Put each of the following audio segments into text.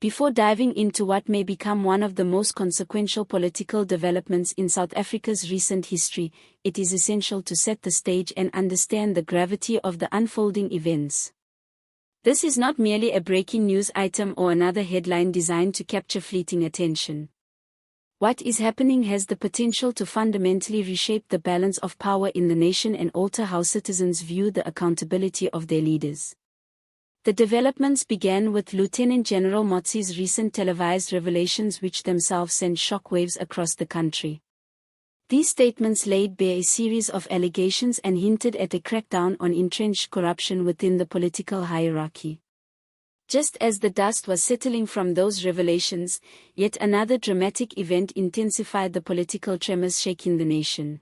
Before diving into what may become one of the most consequential political developments in South Africa's recent history, it is essential to set the stage and understand the gravity of the unfolding events. This is not merely a breaking news item or another headline designed to capture fleeting attention. What is happening has the potential to fundamentally reshape the balance of power in the nation and alter how citizens view the accountability of their leaders. The developments began with Lieutenant General Mkhwanazi's recent televised revelations, which themselves sent shockwaves across the country. These statements laid bare a series of allegations and hinted at a crackdown on entrenched corruption within the political hierarchy. Just as the dust was settling from those revelations, yet another dramatic event intensified the political tremors shaking the nation.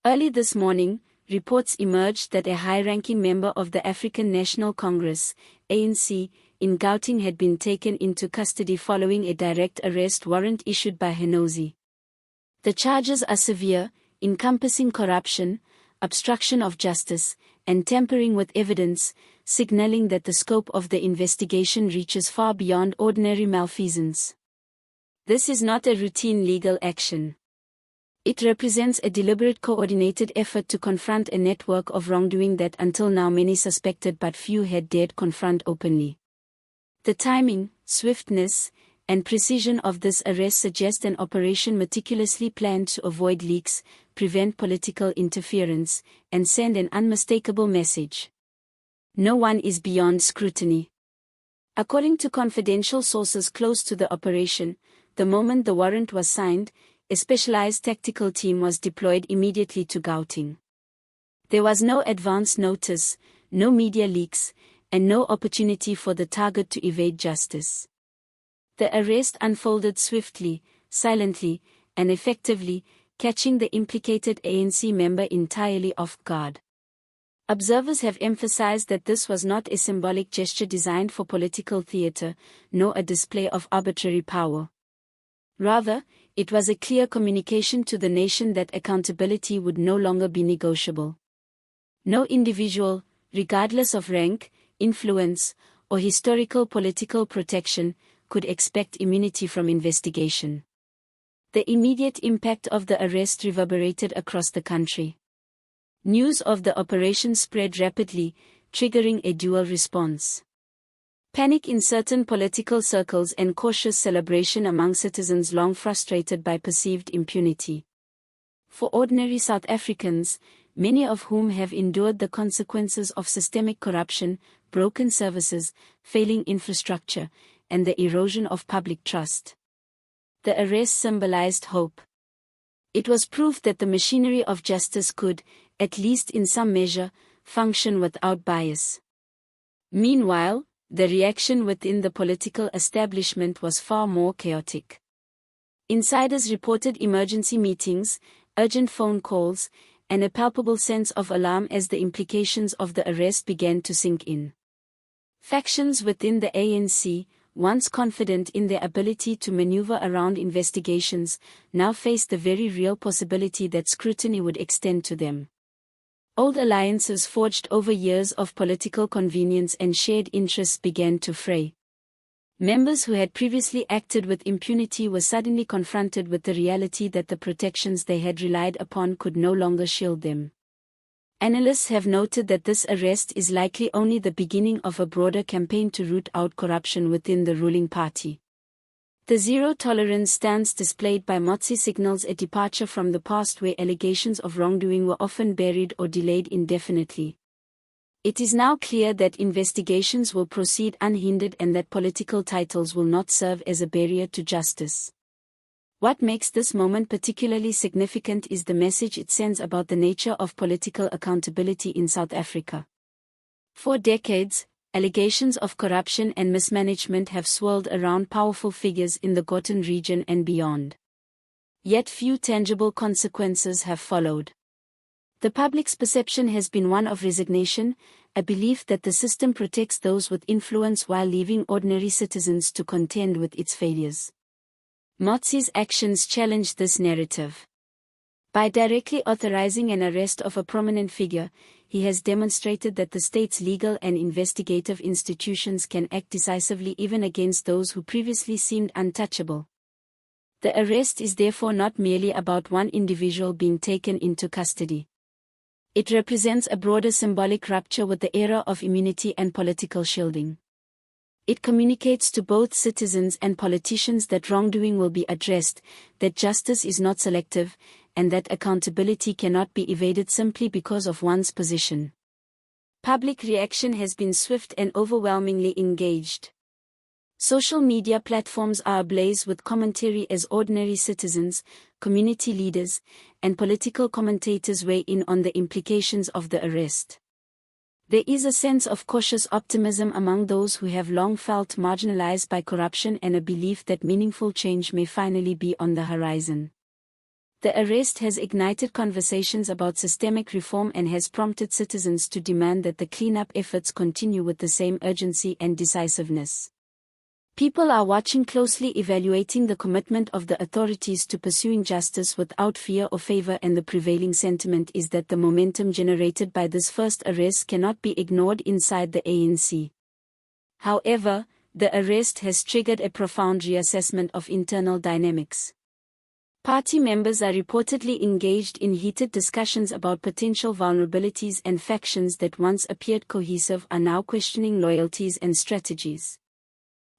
Early this morning, reports emerged that a high-ranking member of the African National Congress, ANC, in Gauteng had been taken into custody following a direct arrest warrant issued by Mkhwanazi. The charges are severe, encompassing corruption, obstruction of justice, and tampering with evidence, signaling that the scope of the investigation reaches far beyond ordinary malfeasance. This is not a routine legal action. It represents a deliberate, coordinated effort to confront a network of wrongdoing that until now many suspected but few had dared confront openly. The timing, swiftness, and precision of this arrest suggest an operation meticulously planned to avoid leaks, prevent political interference, and send an unmistakable message. No one is beyond scrutiny. According to confidential sources close to the operation, the moment the warrant was signed, a specialized tactical team was deployed immediately to Gauteng. There was no advance notice, no media leaks, and no opportunity for the target to evade justice. The arrest unfolded swiftly, silently, and effectively, catching the implicated ANC member entirely off guard. Observers have emphasized that this was not a symbolic gesture designed for political theater, nor a display of arbitrary power. Rather, it was a clear communication to the nation that accountability would no longer be negotiable. No individual, regardless of rank, influence, or historical political protection, could expect immunity from investigation. The immediate impact of the arrest reverberated across the country. News of the operation spread rapidly, triggering a dual response. Panic in certain political circles and cautious celebration among citizens long frustrated by perceived impunity. For ordinary South Africans, many of whom have endured the consequences of systemic corruption, broken services, failing infrastructure, and the erosion of public trust, the arrest symbolized hope. It was proof that the machinery of justice could, at least in some measure, function without bias. Meanwhile, the reaction within the political establishment was far more chaotic. Insiders reported emergency meetings, urgent phone calls, and a palpable sense of alarm as the implications of the arrest began to sink in. Factions within the ANC, once confident in their ability to maneuver around investigations, now faced the very real possibility that scrutiny would extend to them. Old alliances forged over years of political convenience and shared interests began to fray. Members who had previously acted with impunity were suddenly confronted with the reality that the protections they had relied upon could no longer shield them. Analysts have noted that this arrest is likely only the beginning of a broader campaign to root out corruption within the ruling party. The zero-tolerance stance displayed by Mkhwanazi signals a departure from the past where allegations of wrongdoing were often buried or delayed indefinitely. It is now clear that investigations will proceed unhindered and that political titles will not serve as a barrier to justice. What makes this moment particularly significant is the message it sends about the nature of political accountability in South Africa. For decades, allegations of corruption and mismanagement have swirled around powerful figures in the Gauteng region and beyond. Yet few tangible consequences have followed. The public's perception has been one of resignation, a belief that the system protects those with influence while leaving ordinary citizens to contend with its failures. Mkhwanazi's actions challenge this narrative. By directly authorizing an arrest of a prominent figure, he has demonstrated that the state's legal and investigative institutions can act decisively even against those who previously seemed untouchable. The arrest is therefore not merely about one individual being taken into custody. It represents a broader symbolic rupture with the era of immunity and political shielding. It communicates to both citizens and politicians that wrongdoing will be addressed, that justice is not selective, and that accountability cannot be evaded simply because of one's position. Public reaction has been swift and overwhelmingly engaged. Social media platforms are ablaze with commentary as ordinary citizens, community leaders, and political commentators weigh in on the implications of the arrest. There is a sense of cautious optimism among those who have long felt marginalized by corruption and a belief that meaningful change may finally be on the horizon. The arrest has ignited conversations about systemic reform and has prompted citizens to demand that the cleanup efforts continue with the same urgency and decisiveness. People are watching closely, evaluating the commitment of the authorities to pursuing justice without fear or favor, and the prevailing sentiment is that the momentum generated by this first arrest cannot be ignored inside the ANC. However, the arrest has triggered a profound reassessment of internal dynamics. Party members are reportedly engaged in heated discussions about potential vulnerabilities, and factions that once appeared cohesive are now questioning loyalties and strategies.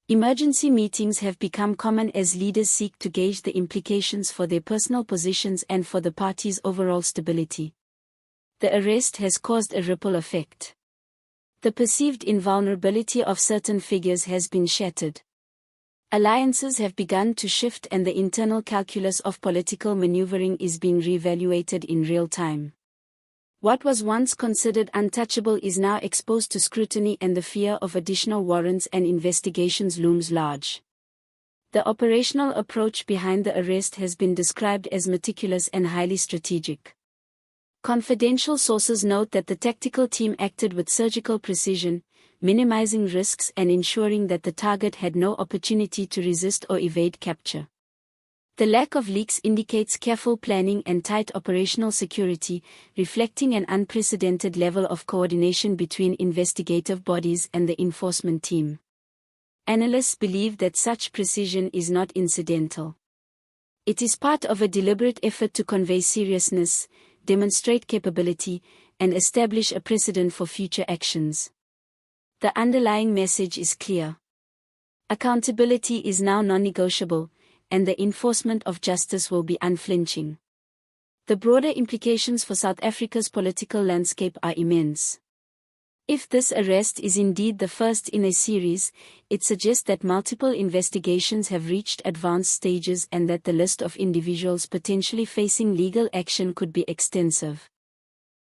Emergency meetings have become common as leaders seek to gauge the implications for their personal positions and for the party's overall stability. The arrest has caused a ripple effect. The perceived invulnerability of certain figures has been shattered. Alliances have begun to shift, and the internal calculus of political maneuvering is being reevaluated in real time. What was once considered untouchable is now exposed to scrutiny, and the fear of additional warrants and investigations looms large. The operational approach behind the arrest has been described as meticulous and highly strategic. Confidential sources note that the tactical team acted with surgical precision, minimizing risks and ensuring that the target had no opportunity to resist or evade capture. The lack of leaks indicates careful planning and tight operational security, reflecting an unprecedented level of coordination between investigative bodies and the enforcement team. Analysts believe that such precision is not incidental. It is part of a deliberate effort to convey seriousness, demonstrate capability, and establish a precedent for future actions. The underlying message is clear. Accountability is now non-negotiable, and the enforcement of justice will be unflinching. The broader implications for South Africa's political landscape are immense. If this arrest is indeed the first in a series, it suggests that multiple investigations have reached advanced stages and that the list of individuals potentially facing legal action could be extensive.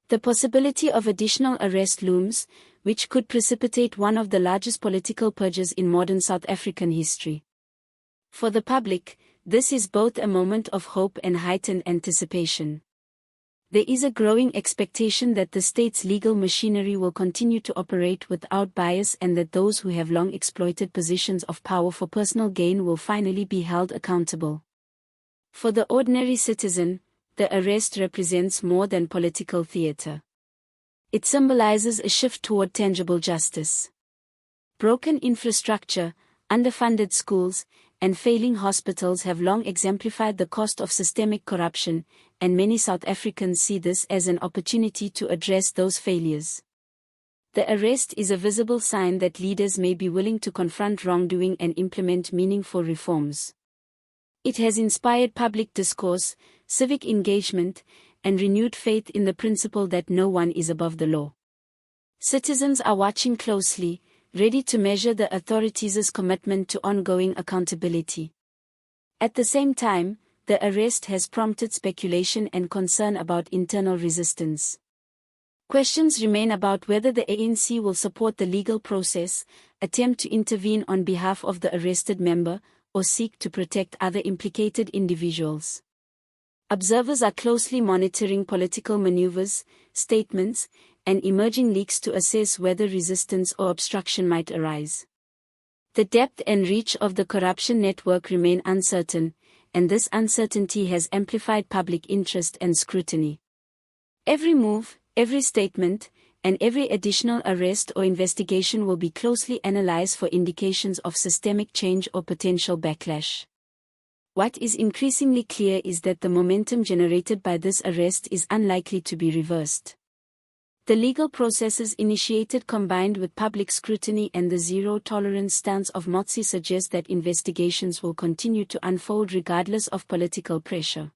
The possibility of additional arrest looms, which could precipitate one of the largest political purges in modern South African history. For the public, this is both a moment of hope and heightened anticipation. There is a growing expectation that the state's legal machinery will continue to operate without bias, and that those who have long exploited positions of power for personal gain will finally be held accountable. For the ordinary citizen, the arrest represents more than political theater. It symbolizes a shift toward tangible justice. Broken infrastructure, underfunded schools, and failing hospitals have long exemplified the cost of systemic corruption, and many South Africans see this as an opportunity to address those failures. The arrest is a visible sign that leaders may be willing to confront wrongdoing and implement meaningful reforms. It has inspired public discourse, civic engagement, and renewed faith in the principle that no one is above the law. Citizens are watching closely, ready to measure the authorities' commitment to ongoing accountability. At the same time, the arrest has prompted speculation and concern about internal resistance. Questions remain about whether the ANC will support the legal process, attempt to intervene on behalf of the arrested member, or seek to protect other implicated individuals. Observers are closely monitoring political maneuvers, statements, and emerging leaks to assess whether resistance or obstruction might arise. The depth and reach of the corruption network remain uncertain, and this uncertainty has amplified public interest and scrutiny. Every move, every statement, and every additional arrest or investigation will be closely analyzed for indications of systemic change or potential backlash. What is increasingly clear is that the momentum generated by this arrest is unlikely to be reversed. The legal processes initiated combined with public scrutiny and the zero-tolerance stance of Mkhwanazi suggest that investigations will continue to unfold regardless of political pressure.